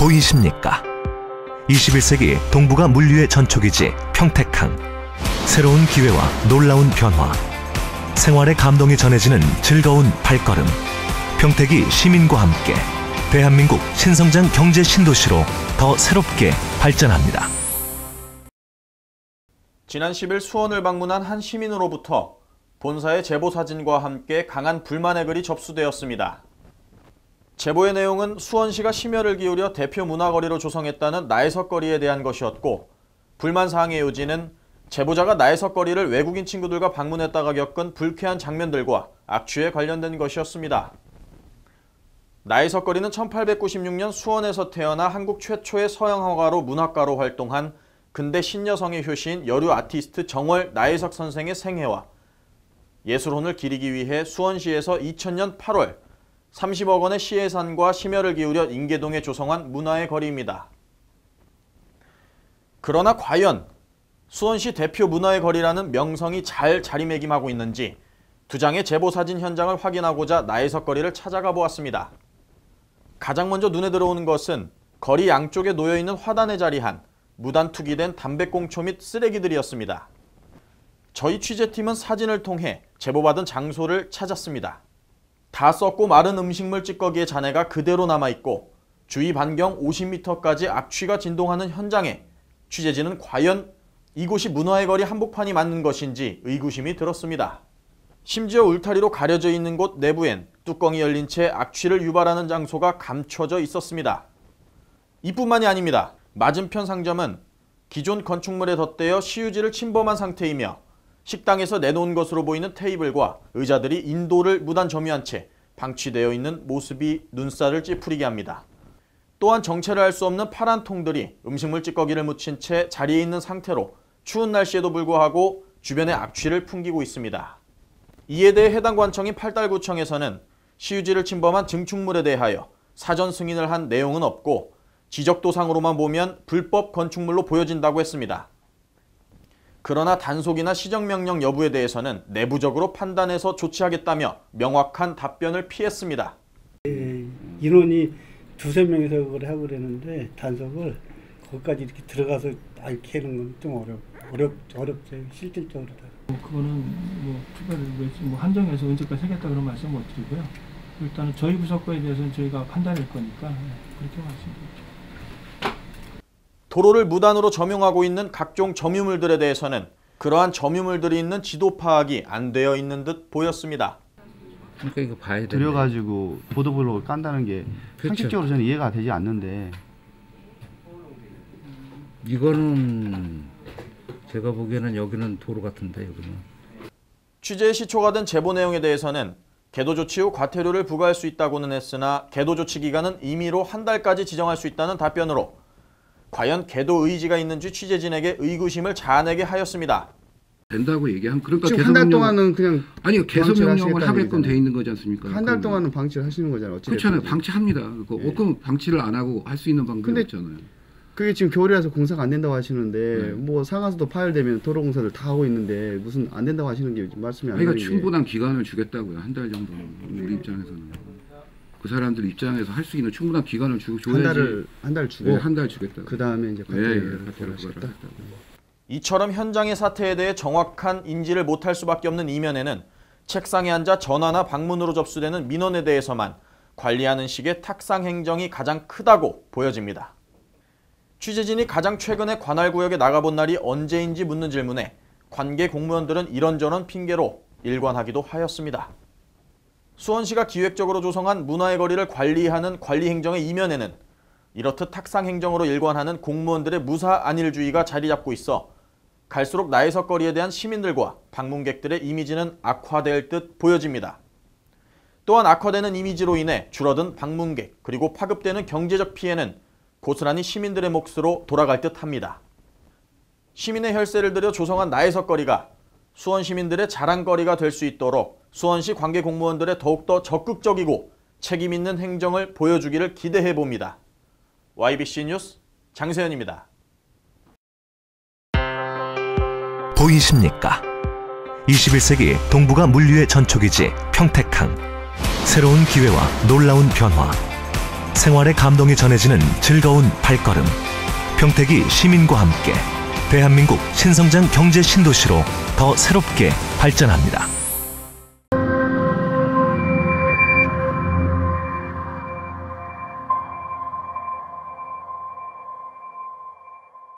보이십니까? 21세기 동북아 물류의 전초기지 평택항. 새로운 기회와 놀라운 변화. 생활의 감동이 전해지는 즐거운 발걸음. 평택이 시민과 함께 대한민국 신성장 경제 신도시로 더 새롭게 발전합니다. 지난 10일 수원을 방문한 한 시민으로부터 본사의 제보 사진과 함께 강한 불만의 글이 접수되었습니다. 제보의 내용은 수원시가 심혈을 기울여 대표 문화거리로 조성했다는 나혜석거리에 대한 것이었고, 불만사항의 요지는 제보자가 나혜석거리를 외국인 친구들과 방문했다가 겪은 불쾌한 장면들과 악취에 관련된 것이었습니다. 나혜석거리는 1896년 수원에서 태어나 한국 최초의 서양 화가로 문학가로 활동한 근대 신여성의 효시인 여류 아티스트 정월 나혜석 선생의 생애와 예술혼을 기리기 위해 수원시에서 2000년 8월 30억 원의 시예산과 심혈을 기울여 인계동에 조성한 문화의 거리입니다. 그러나 과연 수원시 대표 문화의 거리라는 명성이 잘 자리매김하고 있는지 두 장의 제보 사진 현장을 확인하고자 나혜석거리를 찾아가 보았습니다. 가장 먼저 눈에 들어오는 것은 거리 양쪽에 놓여있는 화단에 자리한 무단 투기된 담배꽁초 및 쓰레기들이었습니다. 저희 취재팀은 사진을 통해 제보받은 장소를 찾았습니다. 다 썩고 마른 음식물 찌꺼기의 잔해가 그대로 남아있고 주위 반경 50m까지 악취가 진동하는 현장에 취재진은 과연 이곳이 문화의 거리 한복판이 맞는 것인지 의구심이 들었습니다. 심지어 울타리로 가려져 있는 곳 내부엔 뚜껑이 열린 채 악취를 유발하는 장소가 감춰져 있었습니다. 이뿐만이 아닙니다. 맞은편 상점은 기존 건축물에 덧대어 시유지를 침범한 상태이며 식당에서 내놓은 것으로 보이는 테이블과 의자들이 인도를 무단 점유한 채 방치되어 있는 모습이 눈살을 찌푸리게 합니다. 또한 정체를 알 수 없는 파란 통들이 음식물 찌꺼기를 묻힌 채 자리에 있는 상태로 추운 날씨에도 불구하고 주변에 악취를 풍기고 있습니다. 이에 대해 해당 관청인 팔달구청에서는 시유지를 침범한 증축물에 대하여 사전 승인을 한 내용은 없고 지적도상으로만 보면 불법 건축물로 보여진다고 했습니다. 그러나 단속이나 시정명령 여부에 대해서는 내부적으로 판단해서 조치하겠다며 명확한 답변을 피했습니다. 인원이 두세 명이서 그걸 하고 그랬는데 단속을 거기까지 이렇게 들어가서 이렇게 하는 건 좀 어렵죠. 실질적으로. 그거는 뭐 특별히 뭐 한정해서 언제까지 하겠다 그런 말씀 못 드리고요. 일단은 저희 부서 거에 대해서는 저희가 판단할 거니까 그렇게 말씀드릴게요. 도로를 무단으로 점용하고 있는 각종 점유물들에 대해서는 그러한 점유물들이 있는 지도 파악이 안 되어 있는 듯 보였습니다. 그러니까 이거 봐야 돼. 들여가지고 보도블록을 깐다는 게 그렇죠. 상식적으로 저는 이해가 되지 않는데, 이거는 제가 보기에는 여기는 도로 같은데 여기는. 취재의 시초가 된 제보 내용에 대해서는 계도 조치 후 과태료를 부과할 수 있다고는 했으나 계도 조치 기간은 임의로 한 달까지 지정할 수 있다는 답변으로 과연 계도 의지가 있는지 취재진에게 의구심을 자아내게 하였습니다. 된다고 얘기하면 그러니까 지금 한 달 동안은 그냥 개소 명령을 하게끔 돼 있는 거지 않습니까? 한 달 동안은 방치를 하시는 거잖아요. 그렇잖아요. 방치합니다. 어떤 방치를 안 하고 할 수 있는 방법이 없잖아요. 그게 지금 겨울이라서 공사가 안 된다고 하시는데 뭐 상하수도 파열되면 도로공사들 다 하고 있는데 무슨 안 된다고 하시는 게 말씀이 안 되는 게. 충분한 기간을 주겠다고요. 한 달 정도는. 우리 입장에서는. 그 사람들 입장에서 할 수 있는 충분한 기간을 줘야지. 한 달 주고. 네, 한 달 주겠다고. 그 다음에 이제 과태료를 부과하겠다. 이처럼 현장의 사태에 대해 정확한 인지를 못할 수밖에 없는 이면에는 책상에 앉아 전화나 방문으로 접수되는 민원에 대해서만 관리하는 식의 탁상 행정이 가장 크다고 보여집니다. 취재진이 가장 최근에 관할구역에 나가본 날이 언제인지 묻는 질문에 관계 공무원들은 이런저런 핑계로 일관하기도 하였습니다. 수원시가 기획적으로 조성한 문화의 거리를 관리하는 관리 행정의 이면에는 이렇듯 탁상 행정으로 일관하는 공무원들의 무사 안일주의가 자리 잡고 있어 갈수록 나혜석거리에 대한 시민들과 방문객들의 이미지는 악화될 듯 보여집니다. 또한 악화되는 이미지로 인해 줄어든 방문객 그리고 파급되는 경제적 피해는 고스란히 시민들의 몫으로 돌아갈 듯합니다. 시민의 혈세를 들여 조성한 나혜석거리가 수원 시민들의 자랑거리가 될 수 있도록 수원시 관계 공무원들의 더욱더 적극적이고 책임있는 행정을 보여주기를 기대해봅니다. YBC 뉴스 장세현입니다. 보이십니까? 21세기 동북아 물류의 전초기지 평택항. 새로운 기회와 놀라운 변화. 생활의 감동이 전해지는 즐거운 발걸음. 평택이 시민과 함께 대한민국 신성장 경제 신도시로 더 새롭게 발전합니다.